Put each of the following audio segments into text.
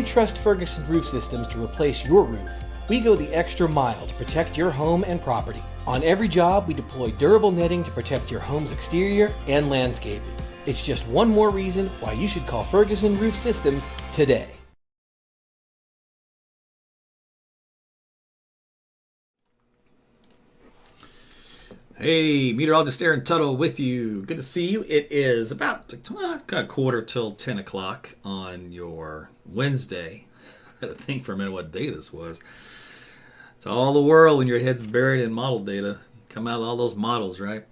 trust Ferguson Roof Systems to replace your roof, we go the extra mile to protect your home and property. On every job, we deploy durable netting to protect your home's exterior and landscaping. It's just one more reason why you should call Ferguson Roof Systems today. Hey, Meteorologist Aaron Tuttle with you. Good to see you. It is about a quarter till 10 o'clock on your Wednesday. I had to think for a minute what day this was. It's all the world when your head's buried in model data. You come out with all those models, right?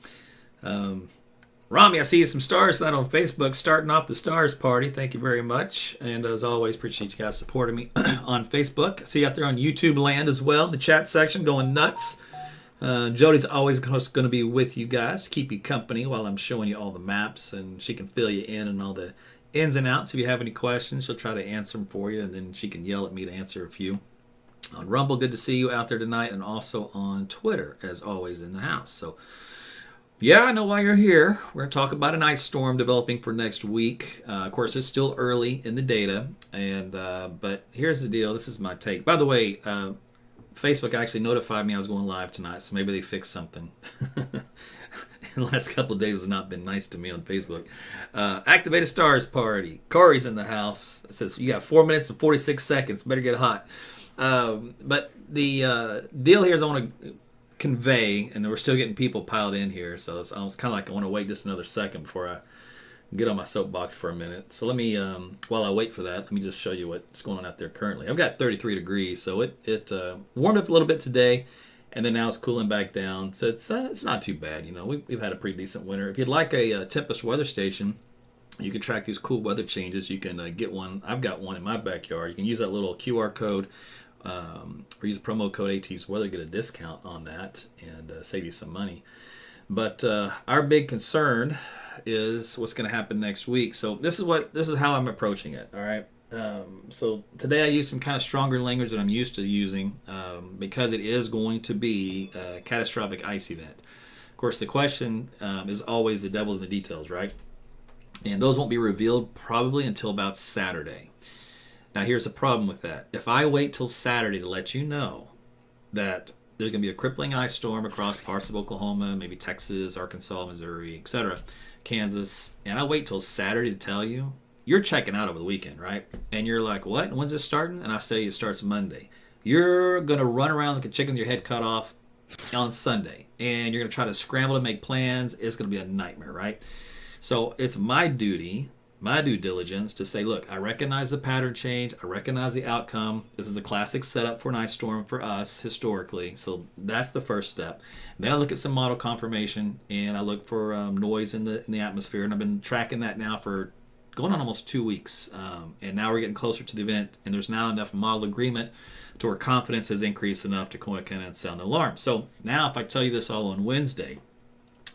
Rami, I see you some stars tonight on Facebook, starting off the stars party. Thank you very much. And as always, appreciate you guys supporting me on Facebook. I see you out there on YouTube land as well, in the chat section, going nuts. Jody's always going to be with you guys, keep you company while I'm showing you all the maps, and she can fill you in and all the ins and outs. If you have any questions, she'll try to answer them for you, and then she can yell at me to answer a few. On Rumble, good to see you out there tonight, and also on Twitter, as always, in the house. So, yeah, I know why you're here. We're going to talk about an ice storm developing for next week. Of course, it's still early in the data, and but here's the deal. This is my take. By the way, Facebook actually notified me I was going live tonight, so maybe they fixed something. The last couple of days has not been nice to me on Facebook. Activated Stars Party. Corey's in the house. It says, you got 4 minutes and 46 seconds. Better get hot. But the deal here is I want to convey, and we're still getting people piled in here, so it's almost kind of like I want to wait just another second before I get on my soapbox for a minute. So let me, while I wait for that, let me just show you what's going on out there currently. I've got 33 degrees, so it warmed up a little bit today, and then now it's cooling back down. So it's not too bad. You know, we've had a pretty decent winter. If you'd like a Tempest weather station, you can track these cool weather changes. You can get one. I've got one in my backyard. You can use that little QR code or use the promo code AT's Weather, get a discount on that, and save you some money. But our big concern is what's going to happen next week. So this is how I'm approaching it. All right. So today I use some kind of stronger language than I'm used to using because it is going to be a catastrophic ice event. Of course, the question is always the devil's in the details, right? And those won't be revealed probably until about Saturday. Now, here's the problem with that. If I wait till Saturday to let you know that there's going to be a crippling ice storm across parts of Oklahoma, maybe Texas, Arkansas, Missouri, etc., Kansas, and I wait till Saturday to tell you, you're checking out over the weekend, right? And you're like, what? When's it starting? And I say it starts Monday. You're going to run around like a chicken with your head cut off on Sunday, and you're going to try to scramble to make plans. It's going to be a nightmare, right? So it's my duty, my due diligence to say, look, I recognize the pattern change. I recognize the outcome. This is the classic setup for an ice storm for us historically. So that's the first step. Then I look at some model confirmation, and I look for noise in the atmosphere. And I've been tracking that now for going on almost 2 weeks. And now we're getting closer to the event, and there's now enough model agreement to where confidence has increased enough to kind of sound the alarm. So now if I tell you this all on Wednesday,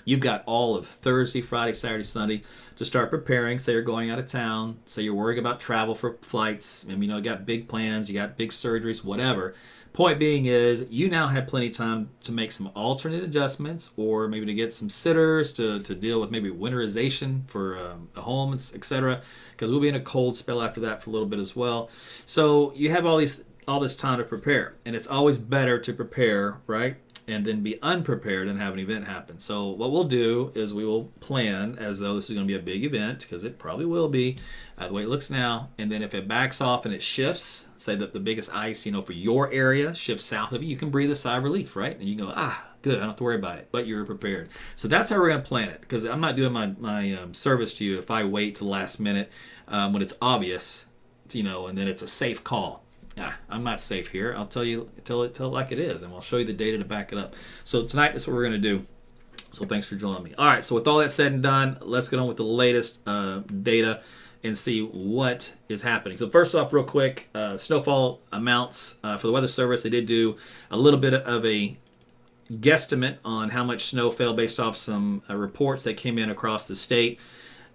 you've got all of Thursday, Friday, Saturday, Sunday to start preparing. Say you're going out of town. Say you're worrying about travel for flights. And, you got big plans. You got big surgeries, whatever. Point being is you now have plenty of time to make some alternate adjustments or maybe to get some sitters to deal with maybe winterization for a home, etc. Because we'll be in a cold spell after that for a little bit as well. So you have all this time to prepare. And it's always better to prepare, right? And then be unprepared and have an event happen. So what we'll do is we will plan as though this is going to be a big event, because it probably will be the way it looks now. And then if it backs off and it shifts, say that the biggest ice, for your area shifts south of you, you can breathe a sigh of relief, right? And you go, good, I don't have to worry about it, but you're prepared. So that's how we're going to plan it, because I'm not doing my service to you if I wait till the last minute when it's obvious, and then it's a safe call. I'm not safe here. I'll tell it like it is, and we'll show you the data to back it up. So tonight, that's what we're going to do. So thanks for joining me. All right, so with all that said and done, let's get on with the latest data and see what is happening. So first off, real quick, snowfall amounts for the Weather Service. They did do a little bit of a guesstimate on how much snow fell based off some reports that came in across the state.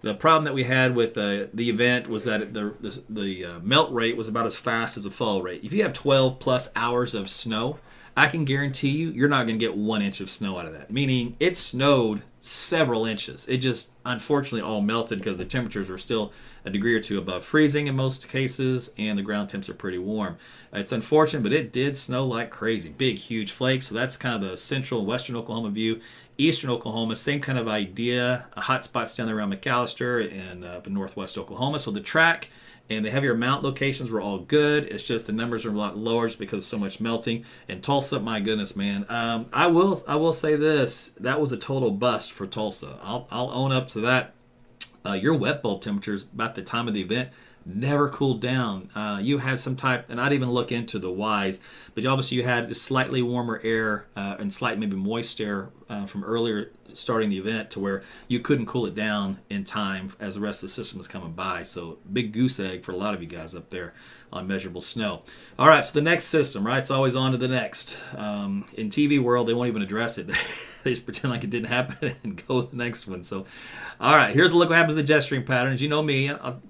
The problem that we had with the event was that the melt rate was about as fast as the fall rate. If you have 12 plus hours of snow, I can guarantee you're not going to get 1 inch of snow out of that. Meaning it snowed several inches. It just unfortunately all melted because the temperatures were still a degree or two above freezing in most cases, and the ground temps are pretty warm. It's unfortunate, but it did snow like crazy. Big, huge flakes. So that's kind of the central and western Oklahoma view. Eastern Oklahoma, same kind of idea. Hot spots down there around McAllister and up in northwest Oklahoma. So the track and the heavier mount locations were all good. It's just the numbers are a lot lower just because of so much melting. And Tulsa, my goodness, man. I will say this. That was a total bust for Tulsa. I'll own up to that. Your wet bulb temperatures about the time of the event never cooled down. You had some type, and I didn't even look into the whys, but obviously you had slightly warmer air and slight maybe moist air from earlier starting the event to where you couldn't cool it down in time as the rest of the system was coming by. So big goose egg for a lot of you guys up there on measurable snow. All right, so the next system, right? It's always on to the next. In TV world, they won't even address it. They just pretend like it didn't happen and go with the next one. So, all right, here's a look what happens to the jet stream patterns. You know me, I'll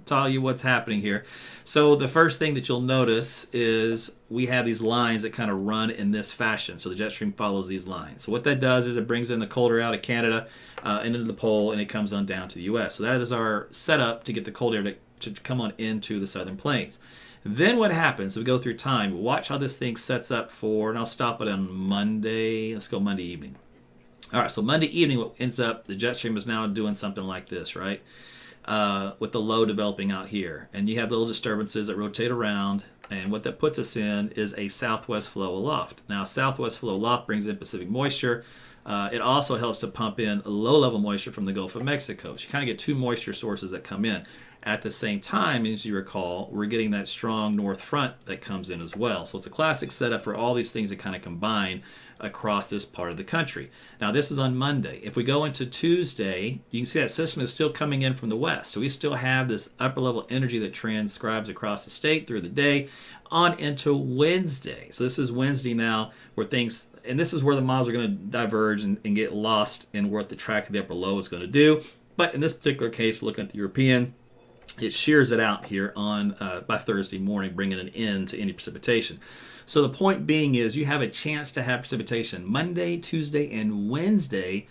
tell you what's happening here. So the first thing that you'll notice is we have these lines that kind of run in this fashion. So the jet stream follows these lines. So what that does is it brings in the cold air out of Canada and into the pole, and it comes on down to the U.S. So that is our setup to get the cold air to come on into the southern plains. Then what happens, we go through time, watch how this thing sets up for, and I'll stop it on Monday. Let's go Monday evening. All right, so Monday evening, what ends up, the jet stream is now doing something like this, right? With the low developing out here. And you have little disturbances that rotate around, and what that puts us in is a southwest flow aloft. Now, southwest flow aloft brings in Pacific moisture. It also helps to pump in low-level moisture from the Gulf of Mexico. So you kind of get two moisture sources that come in. At the same time, as you recall, we're getting that strong north front that comes in as well. So it's a classic setup for all these things to kind of combine across this part of the country. Now, this is on Monday. If we go into Tuesday, you can see that system is still coming in from the west. So we still have this upper-level energy that transcribes across the state through the day on into Wednesday. So this is Wednesday now where things, and this is where the models are going to diverge and get lost in what the track of the upper low is going to do. But in this particular case, looking at the European, it shears it out here on by Thursday morning, bringing an end to any precipitation. So the point being is you have a chance to have precipitation Monday, Tuesday, and Wednesday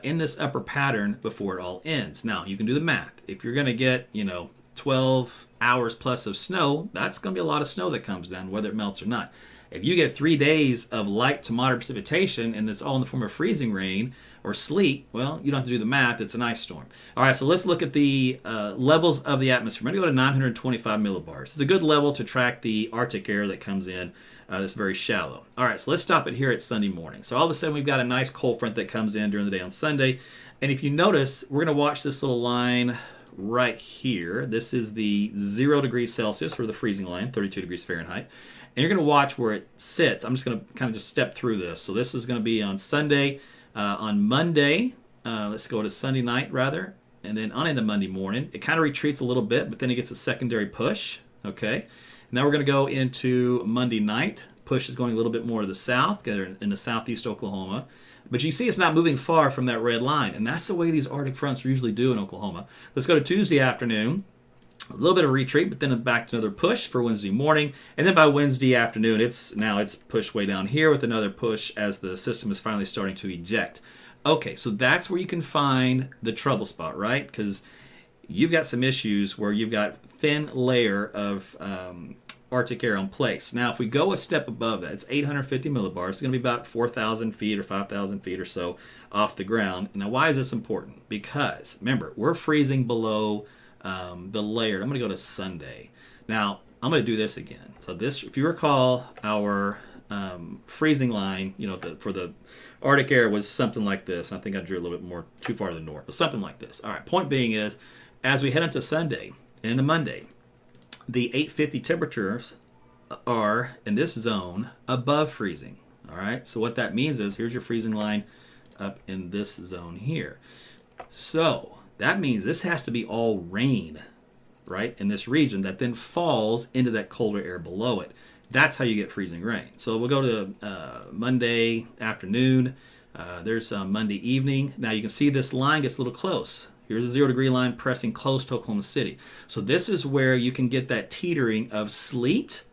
in this upper pattern before it all ends. Now, you can do the math. If you're going to get, 12 hours plus of snow, that's going to be a lot of snow that comes down, whether it melts or not. If you get 3 days of light to moderate precipitation and it's all in the form of freezing rain or sleet, well, you don't have to do the math. It's an ice storm. All right, so let's look at the levels of the atmosphere. I'm going to go to 925 millibars. It's a good level to track the Arctic air that comes in that's very shallow. All right, so let's stop it here at Sunday morning. So all of a sudden, we've got a nice cold front that comes in during the day on Sunday. And if you notice, we're going to watch this little line right here. This is the 0 degrees Celsius, or the freezing line, 32 degrees Fahrenheit. And you're going to watch where it sits. I'm just going to kind of just step through this. So this is going to be on Sunday. On Monday, let's go to Sunday night rather, and then on into Monday morning. It kind of retreats a little bit, but then it gets a secondary push. Okay. Now we're going to go into Monday night. Push is going a little bit more to the south, into southeast Oklahoma. But you see it's not moving far from that red line, and that's the way these Arctic fronts usually do in Oklahoma. Let's go to Tuesday afternoon. A little bit of retreat, but then back to another push for Wednesday morning. And then by Wednesday afternoon, it's pushed way down here with another push as the system is finally starting to eject. Okay, so that's where you can find the trouble spot, right? Because you've got some issues where you've got thin layer of Arctic air on place. Now, if we go a step above that, it's 850 millibars. It's going to be about 4,000 feet or 5,000 feet or so off the ground. Now, why is this important? Because, remember, we're freezing below the layer. I'm going to go to Sunday. Now, I'm going to do this again. So this, if you recall, our freezing line, for the Arctic air was something like this. I think I drew a little bit more too far to the north, but something like this. All right, point being is, as we head into Sunday and into Monday, the 850 temperatures are, in this zone, above freezing. All right, so what that means is, here's your freezing line up in this zone here. So that means this has to be all rain, right, in this region that then falls into that colder air below it. That's how you get freezing rain. So we'll go to Monday afternoon. There's Monday evening. Now you can see this line gets a little close. Here's a 0 degree line pressing close to Oklahoma City. So this is where you can get that teetering of sleet,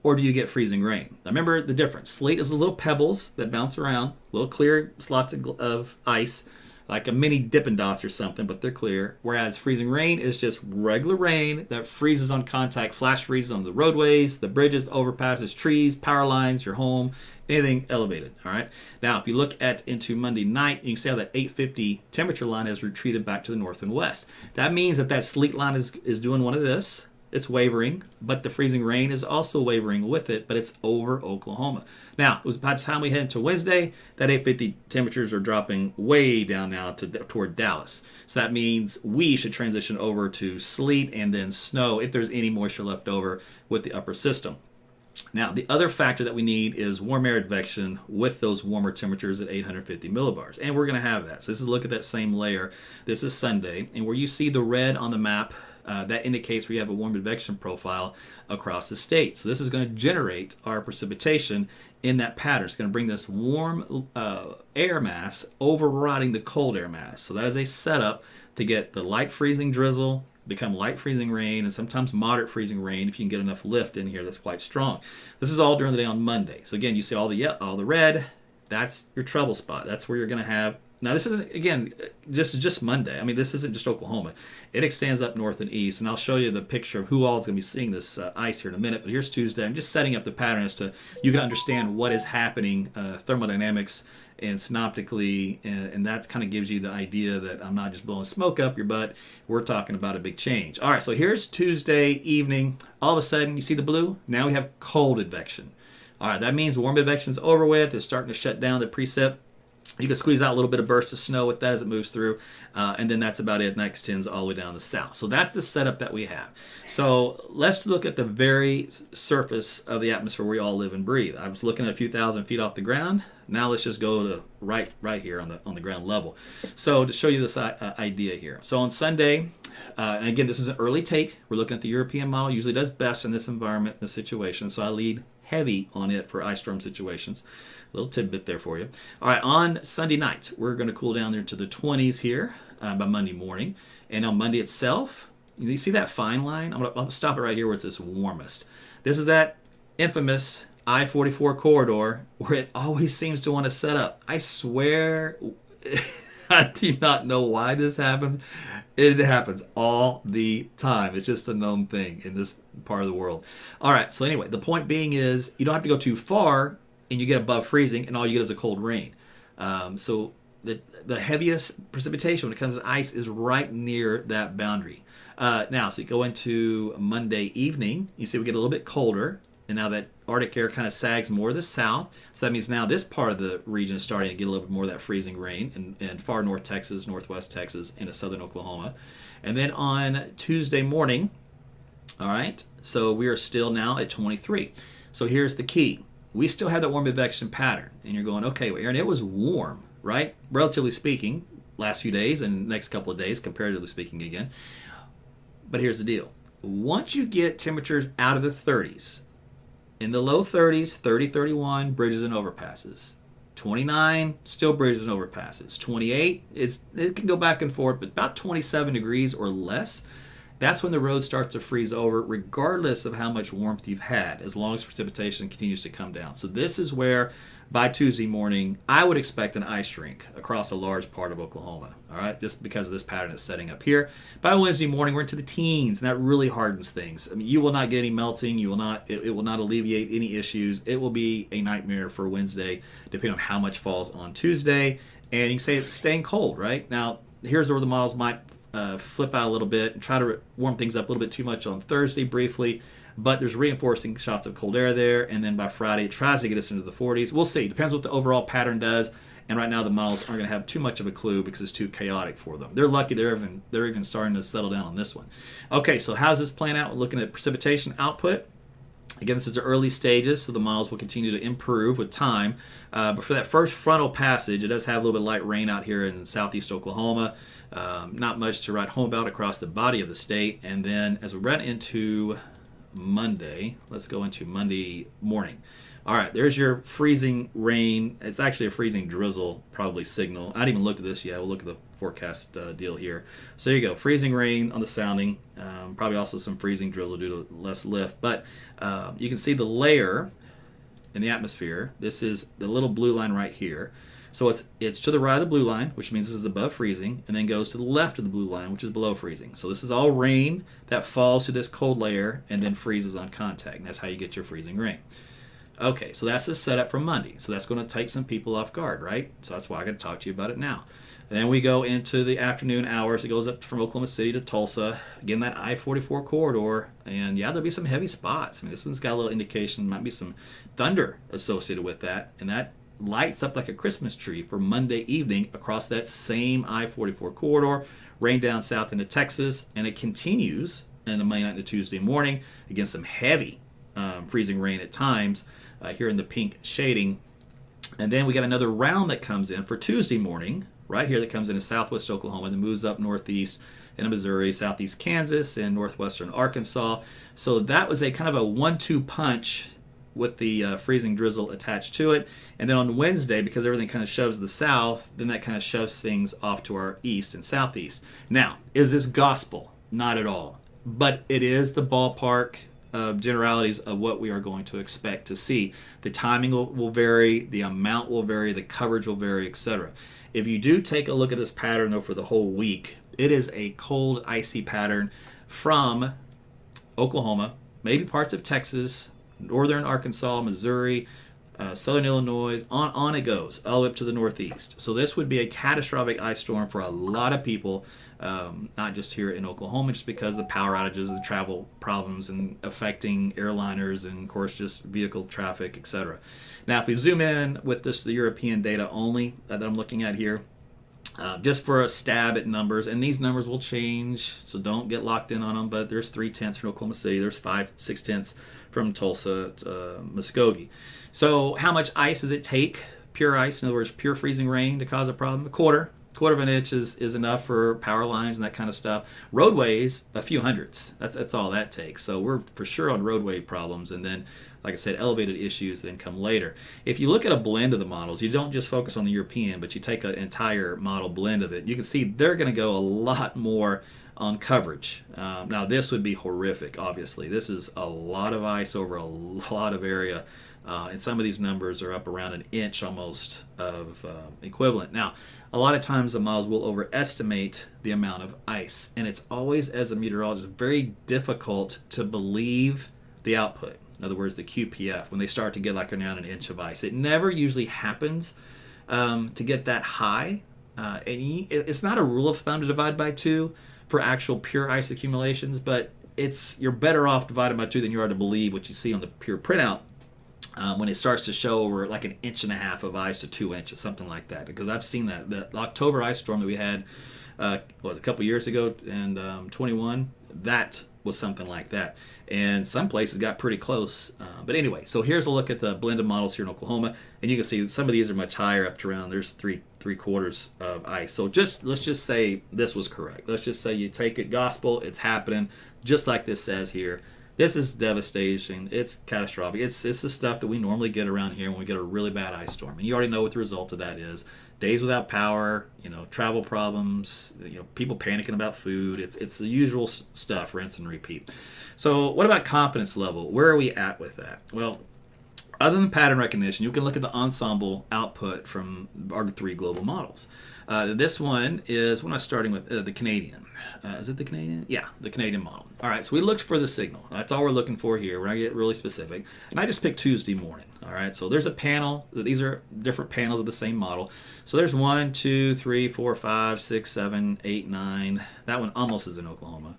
or do you get freezing rain? Now remember the difference. Sleet is the little pebbles that bounce around, little clear slots of ice. like a mini Dippin' Dots or something, but they're clear. Whereas freezing rain is just regular rain that freezes on contact, flash freezes on the roadways, the bridges, overpasses, trees, power lines, your home, anything elevated. All right. Now, if you look into Monday night, you can see how that 850 temperature line has retreated back to the north and west. That means that sleet line is doing one of this. It's wavering, but the freezing rain is also wavering with it, but it's over Oklahoma. Now, it was by the time we head into Wednesday, that 850 temperatures are dropping way down now toward Dallas. So that means we should transition over to sleet and then snow if there's any moisture left over with the upper system. Now, the other factor that we need is warm air advection with those warmer temperatures at 850 millibars. And we're going to have that. So this is look at that same layer. This is Sunday. And where you see the red on the map, that indicates we have a warm advection profile across the state. So this is going to generate our precipitation in that pattern. It's going to bring this warm air mass overriding the cold air mass. So that is a setup to get the light freezing drizzle, become light freezing rain, and sometimes moderate freezing rain if you can get enough lift in here that's quite strong. This is all during the day on Monday. So again, you see all the red. That's your trouble spot. That's where you're going to have. Now, this isn't, again, just Monday. I mean, this isn't just Oklahoma. It extends up north and east, and I'll show you the picture of who all is going to be seeing this ice here in a minute. But here's Tuesday. I'm just setting up the pattern as to you can understand what is happening thermodynamics and synoptically, and that kind of gives you the idea that I'm not just blowing smoke up your butt. We're talking about a big change. All right, so here's Tuesday evening. All of a sudden, you see the blue? Now we have cold advection. All right, that means warm advection is over with. It's starting to shut down the precip. You can squeeze out a little bit of burst of snow with that as it moves through, and then that's about it, and that extends all the way down the south. So that's the setup that we have. So let's look at the very surface of the atmosphere where we all live and breathe. I was looking at a few thousand feet off the ground. Now let's just go to right here on the ground level. So to show you this idea here. So on Sunday, and again, this is an early take. We're looking at the European model. Usually does best in this environment, in this situation. So I lead heavy on it for ice storm situations. A little tidbit there for you. All right, on Sunday night, we're going to cool down there to the 20s here by Monday morning. And on Monday itself, you see that fine line? I'm going to stop it right here where it's this warmest. This is that infamous I-44 corridor where it always seems to want to set up. I swear, I do not know why this happens. It happens all the time. It's just a known thing in this part of the world. All right, so anyway, the point being is you don't have to go too far and you get above freezing and all you get is a cold rain. So the heaviest precipitation when it comes to ice is right near that boundary. Now, so you go into Monday evening, you see we get a little bit colder, and now that Arctic air kind of sags more to the south. So that means now this part of the region is starting to get a little bit more of that freezing rain in far north Texas, northwest Texas, into southern Oklahoma. And then on Tuesday morning, all right, so we are still now at 23. So here's the key. We still have that warm advection pattern. And you're going, okay, well, Aaron, it was warm, right? Relatively speaking, last few days and next couple of days, comparatively speaking again. But here's the deal. Once you get temperatures out of the 30s, in the low 30s, 30, 31, bridges and overpasses. 29, still bridges and overpasses. 28, it can go back and forth, but about 27 degrees or less, that's when the road starts to freeze over, regardless of how much warmth you've had, as long as precipitation continues to come down. So this is where, by Tuesday morning, I would expect an ice rink across a large part of Oklahoma, all right, just because of this pattern that's setting up here. By Wednesday morning, we're into the teens, and that really hardens things. I mean, you will not get any melting. You will not. It will not alleviate any issues. It will be a nightmare for Wednesday, depending on how much falls on Tuesday. And you can say it's staying cold, right? Now, here's where the models might flip out a little bit and try to warm things up a little bit too much on Thursday briefly. But there's reinforcing shots of cold air there, and then by Friday it tries to get us into the 40s. We'll see. Depends what the overall pattern does. And right now the models aren't going to have too much of a clue because it's too chaotic for them. They're lucky they're even starting to settle down on this one. Okay, so how's this playing out? We're looking at precipitation output. Again, this is the early stages, so the models will continue to improve with time. But for that first frontal passage, it does have a little bit of light rain out here in southeast Oklahoma. Not much to write home about across the body of the state. And then as we run into Monday, let's go into Monday morning. All right, there's your freezing rain. It's actually a freezing drizzle, probably signal. I haven't even looked at this yet. We'll look at the forecast deal here. So there you go, freezing rain on the sounding. Probably also some freezing drizzle due to less lift. But you can see the layer in the atmosphere. This is the little blue line right here. So it's to the right of the blue line, which means this is above freezing, and then goes to the left of the blue line, which is below freezing. So this is all rain that falls through this cold layer and then freezes on contact. And that's how you get your freezing rain. Okay, so that's the setup for Monday. So that's going to take some people off guard, right? So that's why I got to talk to you about it now. And then we go into the afternoon hours. It goes up from Oklahoma City to Tulsa. Again, that I-44 corridor. And yeah, there'll be some heavy spots. I mean, this one's got a little indication. Might be some thunder associated with that. And that lights up like a Christmas tree for Monday evening across that same I-44 corridor. Rain down south into Texas. And it continues into Monday night into Tuesday morning. Again, some heavy freezing rain at times here in the pink shading. And then we got another round that comes in for Tuesday morning. Right here that comes into southwest Oklahoma and then moves up northeast into Missouri, southeast Kansas, and northwestern Arkansas. So that was a kind of a 1-2 punch with the freezing drizzle attached to it. And then on Wednesday, because everything kind of shoves the south, then that kind of shoves things off to our east and southeast. Now, is this gospel? Not at all. But it is the ballpark of generalities of what we are going to expect to see. The timing will vary, the amount will vary, the coverage will vary, etc. If you do take a look at this pattern, though, for the whole week, it is a cold, icy pattern from Oklahoma, maybe parts of Texas, northern Arkansas, Missouri, southern Illinois, on it goes, all up to the northeast. So this would be a catastrophic ice storm for a lot of people, not just here in Oklahoma, just because of the power outages, the travel problems, and affecting airliners, and of course just vehicle traffic, etc. Now, if we zoom in with this, the European data only that I'm looking at here, just for a stab at numbers, and these numbers will change, so don't get locked in on them, but there's 3/10 from Oklahoma City, there's 5/6 from Tulsa to Muskogee. So how much ice does it take, pure ice, in other words, pure freezing rain, to cause a problem? A quarter of an inch is enough for power lines and that kind of stuff. Roadways, a few hundredths. That's all that takes. So we're for sure on roadway problems, and then, like I said, elevated issues then come later. If you look at a blend of the models, you don't just focus on the European, but you take an entire model blend of it, you can see they're going to go a lot more on coverage. Now, this would be horrific, obviously. This is a lot of ice over a lot of area, and some of these numbers are up around an inch almost of equivalent. Now, a lot of times the models will overestimate the amount of ice, and it's always, as a meteorologist, very difficult to believe the output. In other words, the QPF, when they start to get like around an inch of ice. It never usually happens to get that high. And it's not a rule of thumb to divide by 2 for actual pure ice accumulations, but you're better off divided by 2 than you are to believe what you see on the pure printout when it starts to show over like an 1.5 inches of ice to 2 inches, something like that. Because I've seen that. The October ice storm that we had a couple years ago in 21, that was something like that. And some places got pretty close. But anyway, so here's a look at the blended models here in Oklahoma. And you can see some of these are much higher, up to around, there's three quarters of ice. So let's just say this was correct. Let's just say you take it gospel, it's happening, just like this says here. This is devastation. It's catastrophic. It's the stuff that we normally get around here when we get a really bad ice storm. And you already know what the result of that is. Days without power, travel problems, people panicking about food. It's the usual stuff, rinse and repeat. So what about confidence level? Where are we at with that? Well, other than pattern recognition, you can look at the ensemble output from our 3 global models. This one is, we're not starting with the Canadian. Is it the Canadian? Yeah, the Canadian model. All right, so we looked for the signal. That's all we're looking for here. We're going to get really specific. And I just picked Tuesday morning. All right, so there's a panel. These are different panels of the same model. So there's 1, 2, 3, 4, 5, 6, 7, 8, 9. That one almost is in Oklahoma.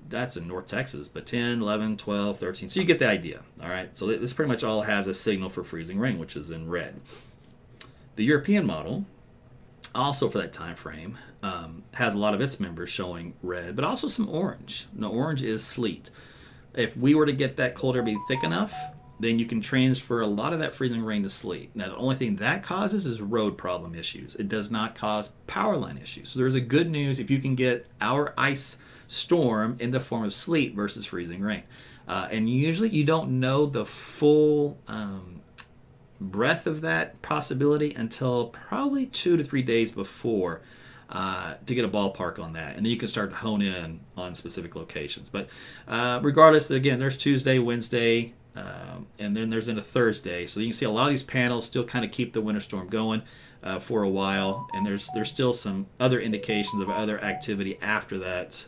That's in North Texas, but 10, 11, 12, 13. So you get the idea. All right, so this pretty much all has a signal for freezing rain, which is in red. The European model, also for that time frame, has a lot of its members showing red, but also some orange. Now, orange is sleet. If we were to get that cold air be thick enough, then you can transfer a lot of that freezing rain to sleet. Now, the only thing that causes is road problem issues. It does not cause power line issues. So there's a good news if you can get our ice storm in the form of sleet versus freezing rain. And usually you don't know the full breadth of that possibility until probably 2 to 3 days before to get a ballpark on that. And then you can start to hone in on specific locations. But regardless, again, there's Tuesday, Wednesday, And then there's into Thursday. So you can see a lot of these panels still kind of keep the winter storm going for a while. And there's still some other indications of other activity after that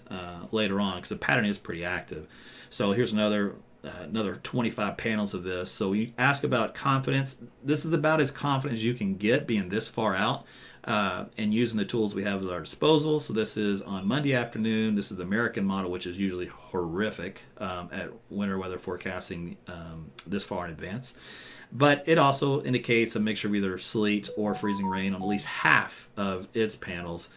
later on, because the pattern is pretty active. So here's another 25 panels of this. So you ask about confidence. This is about as confident as you can get being this far out. And using the tools we have at our disposal. So this is on Monday afternoon. This is the American model, which is usually horrific at winter weather forecasting this far in advance. But it also indicates a mixture of either sleet or freezing rain on at least half of its panels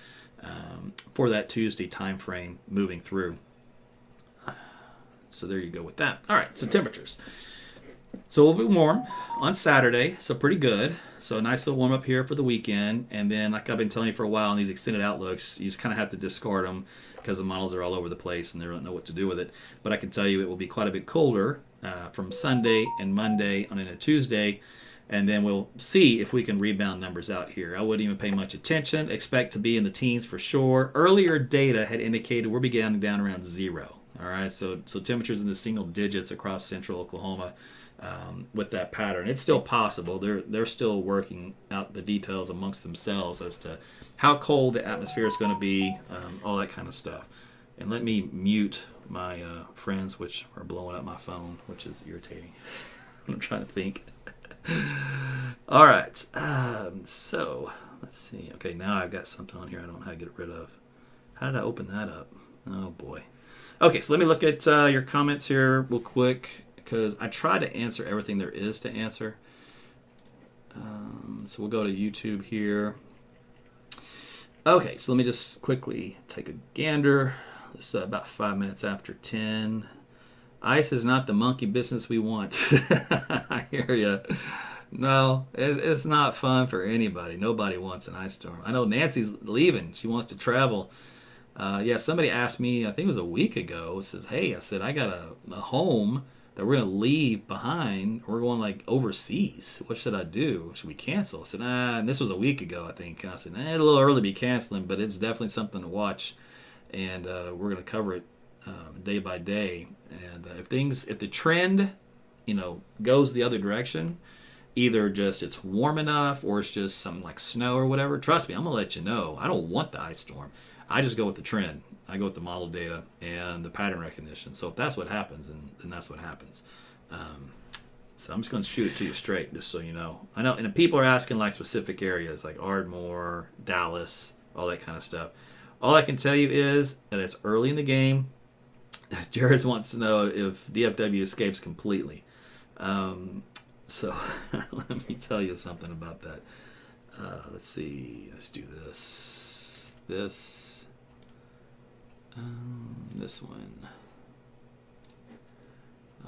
for that Tuesday time frame moving through. So there you go with that. All right, so temperatures. So we'll be warm on Saturday, so pretty good. So a nice little warm up here for the weekend. And then, like I've been telling you for a while, in these extended outlooks, you just kind of have to discard them because the models are all over the place and they don't know what to do with it. But I can tell you it will be quite a bit colder from Sunday and Monday on into Tuesday. And then we'll see if we can rebound numbers out here. I wouldn't even pay much attention. Expect to be in the teens for sure. Earlier data had indicated we're beginning down around 0. All right, so temperatures in the single digits across central Oklahoma. With that pattern, it's still possible. They're still working out the details amongst themselves as to how cold the atmosphere is going to be, all that kind of stuff. And let me mute my friends, which are blowing up my phone, which is irritating. I'm trying to think. All right, so let's see. Okay, now I've got something on here I don't know how to get rid of. How did I open that up? Oh boy. Okay, so let me look at your comments here real quick, because I try to answer everything there is to answer. So we'll go to YouTube here. Okay, so let me just quickly take a gander. This is about 5 minutes after 10. Ice is not the monkey business we want. I hear you. No, it's not fun for anybody. Nobody wants an ice storm. I know Nancy's leaving. She wants to travel. Yeah, somebody asked me, I think it was a week ago, says, hey, I said, I got a home that we're going to leave behind. We're going like overseas. What should I do? Should we cancel? I said, and this was a week ago, I think. And I said, it's a little early to be canceling, but it's definitely something to watch. And we're going to cover it day by day. And if the trend, goes the other direction, either just it's warm enough or it's just something like snow or whatever, trust me, I'm going to let you know. I don't want the ice storm. I just go with the trend. I go with the model data and the pattern recognition. So if that's what happens, then that's what happens. So I'm just going to shoot it to you straight, just so you know. I know, and people are asking like specific areas like Ardmore, Dallas, all that kind of stuff. All I can tell you is that it's early in the game. Jared wants to know if DFW escapes completely. So let me tell you something about that. Let's see. Let's do this. This one.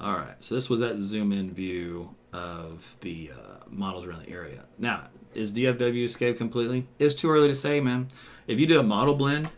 All right, so this was that zoom-in view of the models around the area. Now, is DFW escaped completely? It's too early to say, man. If you do a model blend,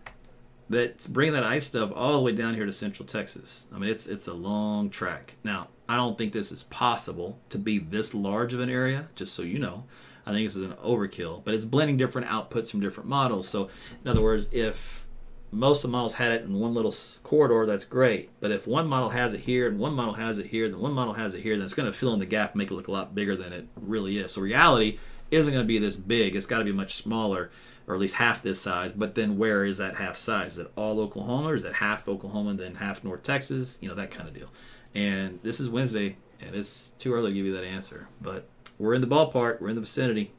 that's bringing that ice stuff all the way down here to central Texas. I mean, it's a long track. Now, I don't think this is possible to be this large of an area, just so you know. I think this is an overkill, but it's blending different outputs from different models. So, in other words, if most of the models had it in one little corridor, that's great. But if one model has it here and one model has it here, then one model has it here, then it's going to fill in the gap and make it look a lot bigger than it really is. So reality isn't going to be this big. It's got to be much smaller, or at least half this size. But then where is that half size? Is it all Oklahoma, or is it half Oklahoma and then half North Texas? That kind of deal. And this is Wednesday, and it's too early to give you that answer. But we're in the ballpark. We're in the vicinity.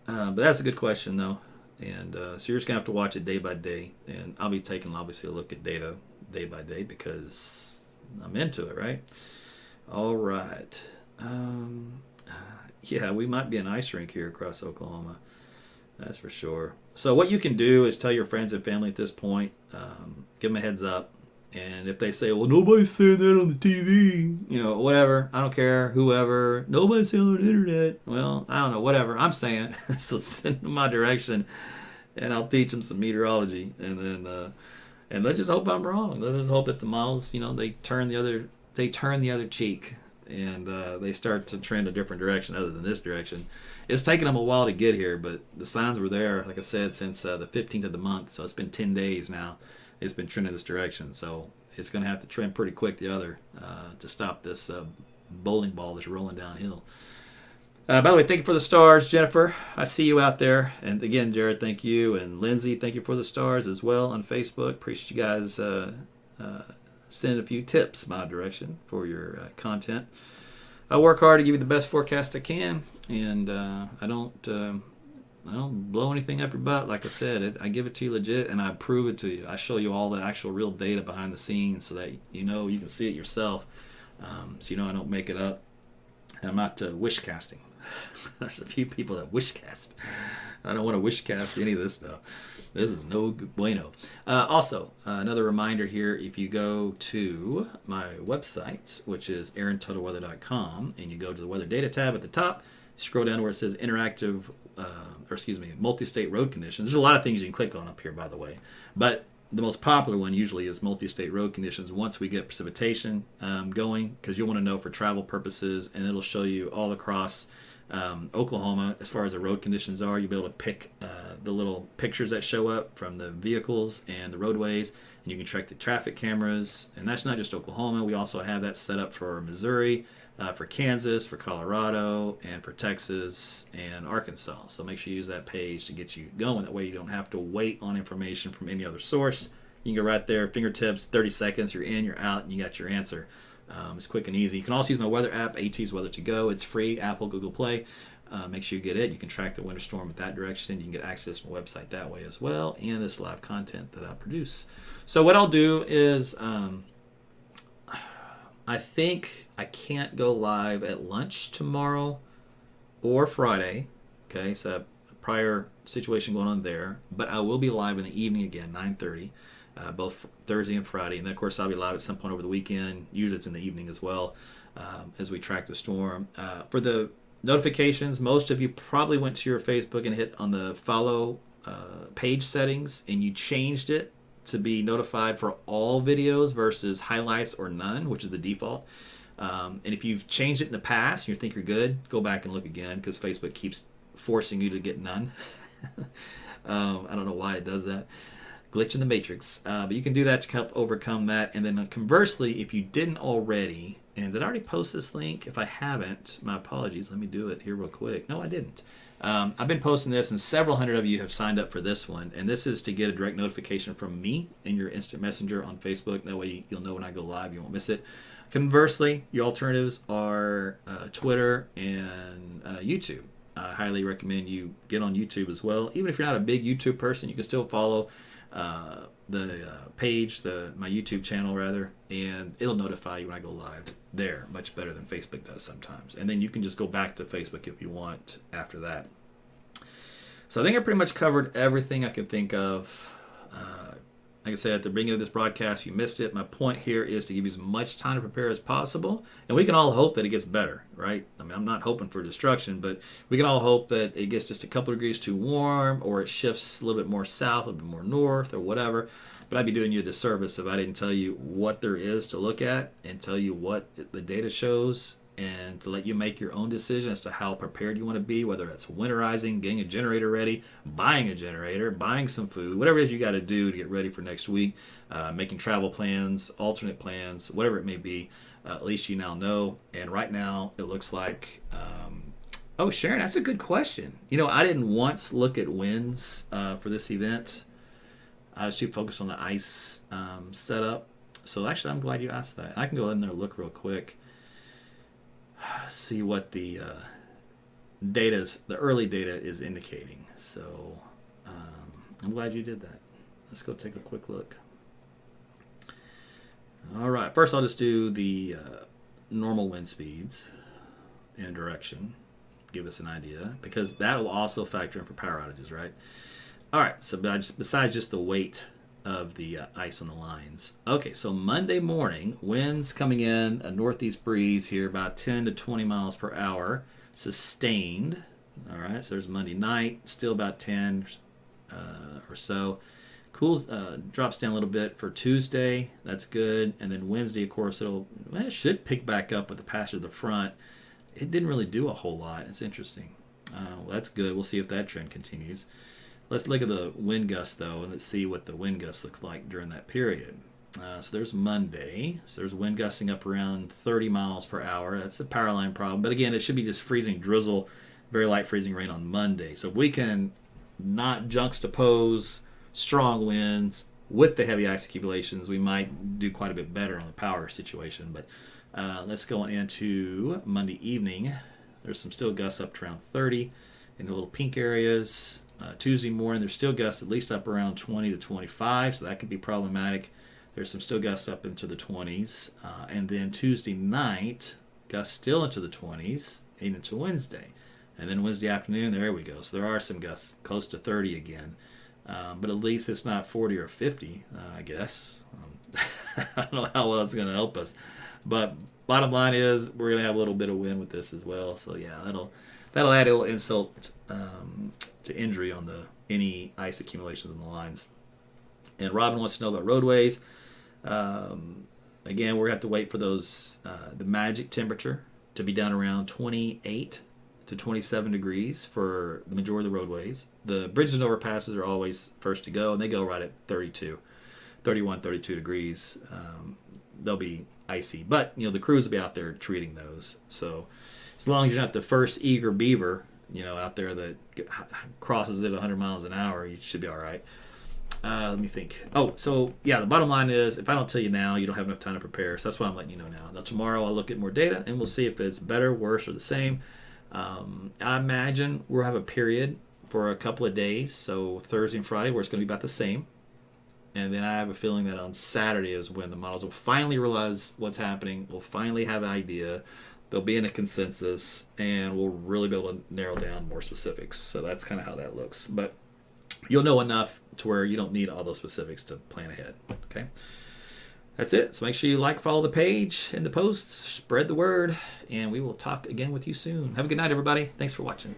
But that's a good question, though. And so you're just going to have to watch it day by day. And I'll be taking, obviously, a look at data day by day because I'm into it, right? All right. Yeah, we might be an ice rink here across Oklahoma. That's for sure. So what you can do is tell your friends and family at this point, give them a heads up. And if they say, well, nobody's saying that on the TV, whatever, I don't care, whoever, nobody's saying it on the internet. Well, I don't know, whatever, I'm saying it. So send them my direction, and I'll teach them some meteorology. And then, and let's just hope I'm wrong. Let's just hope that the models, they turn the other cheek, and they start to trend a different direction other than this direction. It's taken them a while to get here, but the signs were there, like I said, since the 15th of the month. So it's been 10 days now. It's been trending this direction. So it's going to have to trend pretty quick the other to stop this bowling ball that's rolling downhill. By the way, thank you for the stars, Jennifer. I see you out there. And again, Jared, thank you. And Lindsay, thank you for the stars as well on Facebook. Appreciate you guys sending a few tips my direction for your content. I work hard to give you the best forecast I can, and I don't blow anything up your butt. Like I said, I give it to you legit, and I prove it to you. I show you all the actual real data behind the scenes so that you can see it yourself. So I don't make it up. I'm not wish casting. There's a few people that wish cast. I don't want to wish cast any of this stuff. This is no bueno. Also, another reminder here, if you go to my website, which is aarontuttleweather.com, and you go to the weather data tab at the top, scroll down to where it says multi-state road conditions. There's a lot of things you can click on up here, by the way. But the most popular one usually is multi-state road conditions once we get precipitation going, because you'll want to know for travel purposes, and it'll show you all across Oklahoma as far as the road conditions are. You'll be able to pick the little pictures that show up from the vehicles and the roadways, and you can track the traffic cameras. And that's not just Oklahoma. We also have that set up for Missouri, for Kansas, for Colorado, and for Texas and Arkansas. So make sure you use that page to get you going. That way you don't have to wait on information from any other source. You can go right there, fingertips, 30 seconds, you're in, you're out, and you got your answer. It's quick and easy. You can also use my weather app, AT's Weather to Go. It's free, Apple, Google Play. Make sure you get it. You can track the winter storm with that direction. You can get access to my website that way as well, and this live content that I produce. So what I'll do is I think I can't go live at lunch tomorrow or Friday. Okay, so a prior situation going on there. But I will be live in the evening again, 9:30. Both Thursday and Friday. And then, of course, I'll be live at some point over the weekend. Usually it's in the evening as well as we track the storm. For the notifications, most of you probably went to your Facebook and hit on the follow page settings, and you changed it to be notified for all videos versus highlights or none, which is the default. And if you've changed it in the past and you think you're good, go back and look again, because Facebook keeps forcing you to get none. I don't know why it does that. Glitch in the matrix, but you can do that to help overcome that. And then conversely, if you didn't already, and did I already post this link? If I haven't, my apologies. Let me do it here real quick. No, I didn't. I've been posting this, and several hundred of you have signed up for this one. And this is to get a direct notification from me in your instant messenger on Facebook. That way you'll know when I go live. You won't miss it. Conversely, your alternatives are Twitter and YouTube. I highly recommend you get on YouTube as well. Even if you're not a big YouTube person, you can still follow the page, my YouTube channel rather, and it'll notify you when I go live there, much better than Facebook does sometimes. And then you can just go back to Facebook if you want after that. So I think I pretty much covered everything I could think of. Like I said at the beginning of this broadcast, you missed it. My point here is to give you as much time to prepare as possible, and we can all hope that it gets better, right? I mean, I'm not hoping for destruction, but we can all hope that it gets just a couple degrees too warm, or it shifts a little bit more south, a little bit more north, or whatever. But I'd be doing you a disservice if I didn't tell you what there is to look at and tell you what the data shows, and to let you make your own decision as to how prepared you want to be, whether it's winterizing, getting a generator ready, buying a generator, buying some food, whatever it is you got to do to get ready for next week, making travel plans, alternate plans, whatever it may be. At least you now know. And right now it looks like, oh, Sharon, that's a good question. I didn't once look at winds for this event. I was too focused on the ice setup. So actually, I'm glad you asked that. I can go in there and look real quick. See what the early data is indicating. So I'm glad you did that. Let's go take a quick look. All right, first I'll just do the normal wind speeds and direction, give us an idea, because that will also factor in for power outages, right? All right, so besides just the weight of the ice on the lines. Okay, so Monday morning, winds coming in, a northeast breeze here, about 10 to 20 miles per hour, sustained. All right, so there's Monday night, still about 10 or so. Cools, drops down a little bit for Tuesday. That's good. And then Wednesday, of course, it should pick back up with the passage of the front. It didn't really do a whole lot. It's interesting. Well, that's good. We'll see if that trend continues. Let's look at the wind gusts, though, and let's see what the wind gusts look like during that period. So there's Monday. So there's wind gusting up around 30 miles per hour. That's a power line problem. But again, it should be just freezing drizzle, very light freezing rain on Monday. So if we can not juxtapose strong winds with the heavy ice accumulations, we might do quite a bit better on the power situation. But let's go into Monday evening. There's some still gusts up to around 30 in the little pink areas. Tuesday morning, there's still gusts at least up around 20 to 25, so that could be problematic. There's some still gusts up into the 20s. And then Tuesday night, gusts still into the 20s, and into Wednesday. And then Wednesday afternoon, there we go. So there are some gusts close to 30 again. But at least it's not 40 or 50, I guess. I don't know how well it's going to help us. But bottom line is we're going to have a little bit of wind with this as well. So, yeah, that'll add a little insult to injury on any ice accumulations in the lines. And Robin wants to know about roadways. Again, we're going to have to wait for those the magic temperature to be down around 28 to 27 degrees for the majority of the roadways. The bridges and overpasses are always first to go, and they go right at 31, 32 degrees. They'll be icy, but the crews will be out there treating those. So as long as you're not the first eager beaver, out there that crosses it 100 miles an hour, you should be all right. Let me think. Oh, so yeah, the bottom line is if I don't tell you now, you don't have enough time to prepare. So that's why I'm letting you know now. Now tomorrow I'll look at more data and we'll see if it's better, worse, or the same. I imagine we'll have a period for a couple of days, so Thursday and Friday, where it's going to be about the same. And then I have a feeling that on Saturday is when the models will finally realize what's happening. We'll finally have an idea. They'll be in a consensus, and we'll really be able to narrow down more specifics. So that's kind of how that looks. But you'll know enough to where you don't need all those specifics to plan ahead. Okay? That's it. So make sure you follow the page and the posts, spread the word, and we will talk again with you soon. Have a good night, everybody. Thanks for watching.